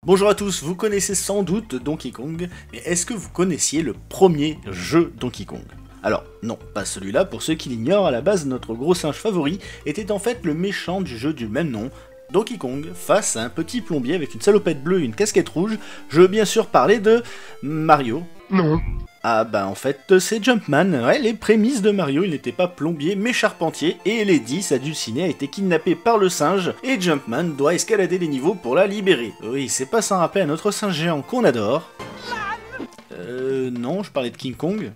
Bonjour à tous, vous connaissez sans doute Donkey Kong, mais est-ce que vous connaissiez le premier jeu Donkey Kong? Alors, non, pas celui-là, pour ceux qui l'ignorent, à la base notre gros singe favori était en fait le méchant du jeu du même nom, Donkey Kong, face à un petit plombier avec une salopette bleue et une casquette rouge. Je veux bien sûr parler de Mario. Non. Ah bah en fait c'est Jumpman, ouais, les prémices de Mario, il n'était pas plombier mais charpentier, et Lady, sa dulcinée, a été kidnappée par le singe, et Jumpman doit escalader les niveaux pour la libérer. Oui, c'est pas sans rappeler à notre singe géant qu'on adore. Non, je parlais de King Kong.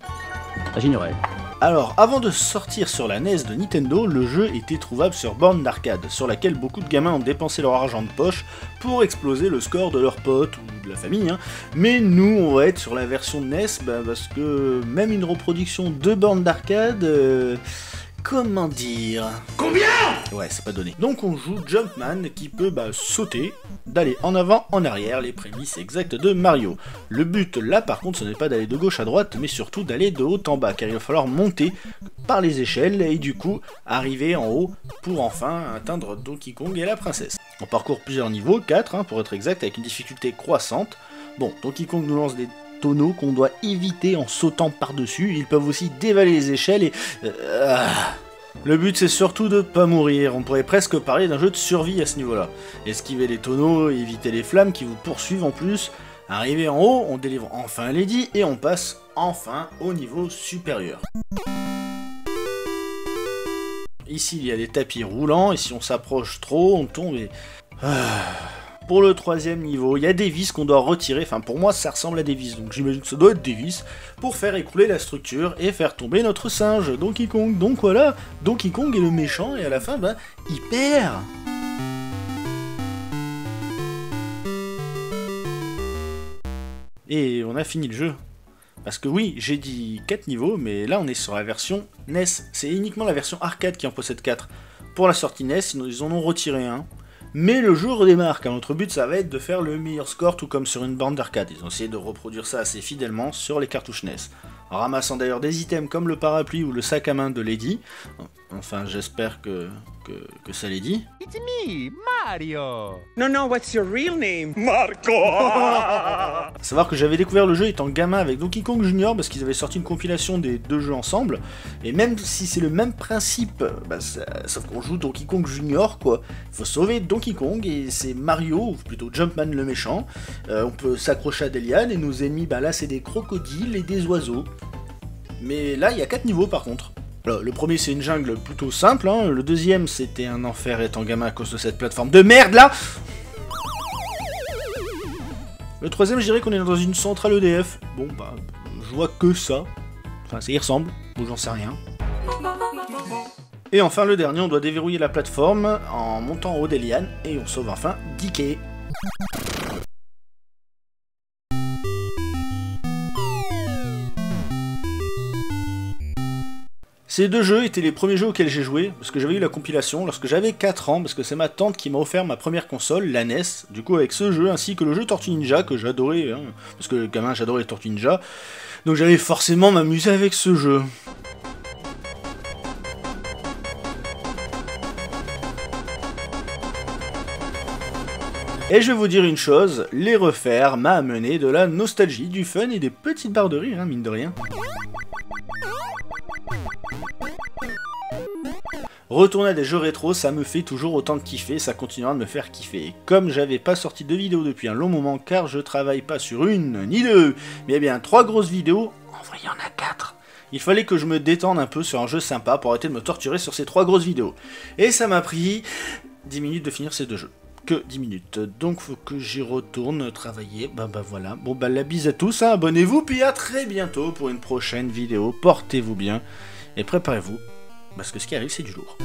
J'ignorais. Alors, avant de sortir sur la NES de Nintendo, le jeu était trouvable sur borne d'arcade, sur laquelle beaucoup de gamins ont dépensé leur argent de poche pour exploser le score de leurs potes ou de la famille, hein. Mais nous, on va être sur la version NES, parce que même une reproduction de borne d'arcade... comment dire... Combien? Ouais, c'est pas donné. Donc on joue Jumpman qui peut sauter, d'aller en avant, en arrière, les prémices exactes de Mario. Le but là par contre ce n'est pas d'aller de gauche à droite, mais surtout d'aller de haut en bas, car il va falloir monter par les échelles et du coup arriver en haut pour enfin atteindre Donkey Kong et la princesse. On parcourt plusieurs niveaux, 4 pour être exact, avec une difficulté croissante. Bon, Donkey Kong nous lance des tonneaux qu'on doit éviter en sautant par-dessus, ils peuvent aussi dévaler les échelles et... Le but c'est surtout de pas mourir, on pourrait presque parler d'un jeu de survie à ce niveau-là. Esquiver les tonneaux, éviter les flammes qui vous poursuivent en plus, arriver en haut, on délivre enfin Lady et on passe enfin au niveau supérieur. Ici il y a des tapis roulants et si on s'approche trop, on tombe et... Pour le troisième niveau, il y a des vis qu'on doit retirer, enfin pour moi ça ressemble à des vis, donc j'imagine que ça doit être des vis, pour faire écouler la structure et faire tomber notre singe, Donkey Kong. Donc voilà, Donkey Kong est le méchant et à la fin, il perd. Et on a fini le jeu. Parce que oui, j'ai dit 4 niveaux, mais là on est sur la version NES, c'est uniquement la version arcade qui en possède 4. Pour la sortie NES, ils en ont retiré un. Mais le jeu redémarre, car notre but ça va être de faire le meilleur score tout comme sur une borne d'arcade. Ils ont essayé de reproduire ça assez fidèlement sur les cartouches NES. En ramassant d'ailleurs des items comme le parapluie ou le sac à main de Lady. Enfin, j'espère que ça l'est dit. It's me, Mario. No, what's your real name? Marco. A savoir que j'avais découvert le jeu étant gamin avec Donkey Kong Junior parce qu'ils avaient sorti une compilation des deux jeux ensemble. Et même si c'est le même principe, sauf qu'on joue Donkey Kong Junior, quoi. Il faut sauver Donkey Kong et c'est Mario, ou plutôt Jumpman le méchant. On peut s'accrocher à des lianes et nos ennemis, là c'est des crocodiles et des oiseaux. Mais là il y a 4 niveaux par contre. Alors, le premier c'est une jungle plutôt simple, hein. Le deuxième c'était un enfer étant gamin à cause de cette plateforme de merde là. Le troisième je dirais qu'on est dans une centrale EDF. Bon je vois que ça. Enfin ça y ressemble, ou j'en sais rien. Et enfin le dernier on doit déverrouiller la plateforme en montant en haut des lianes et on sauve enfin Dickey. Ces deux jeux étaient les premiers jeux auxquels j'ai joué, parce que j'avais eu la compilation lorsque j'avais 4 ans, parce que c'est ma tante qui m'a offert ma première console, la NES, du coup avec ce jeu, ainsi que le jeu Tortue Ninja, que j'adorais, hein, parce que gamin j'adorais les Tortues Ninja, donc j'allais forcément m'amuser avec ce jeu. Et je vais vous dire une chose, les refaire m'a amené de la nostalgie, du fun et des petites barres de rire, hein, mine de rien. Retourner à des jeux rétro, ça me fait toujours autant de kiffer, ça continuera de me faire kiffer. Et comme j'avais pas sorti de vidéo depuis un long moment, car je travaille pas sur une, ni deux, mais bien 3 grosses vidéos, en vrai il y en a 4. Il fallait que je me détende un peu sur un jeu sympa pour arrêter de me torturer sur ces 3 grosses vidéos. Et ça m'a pris 10 minutes de finir ces 2 jeux. Que 10 minutes, donc faut que j'y retourne travailler, voilà. Bon la bise à tous, hein. Abonnez-vous, puis à très bientôt pour une prochaine vidéo, portez-vous bien, et préparez-vous. Parce que ce qui arrive, c'est du lourd.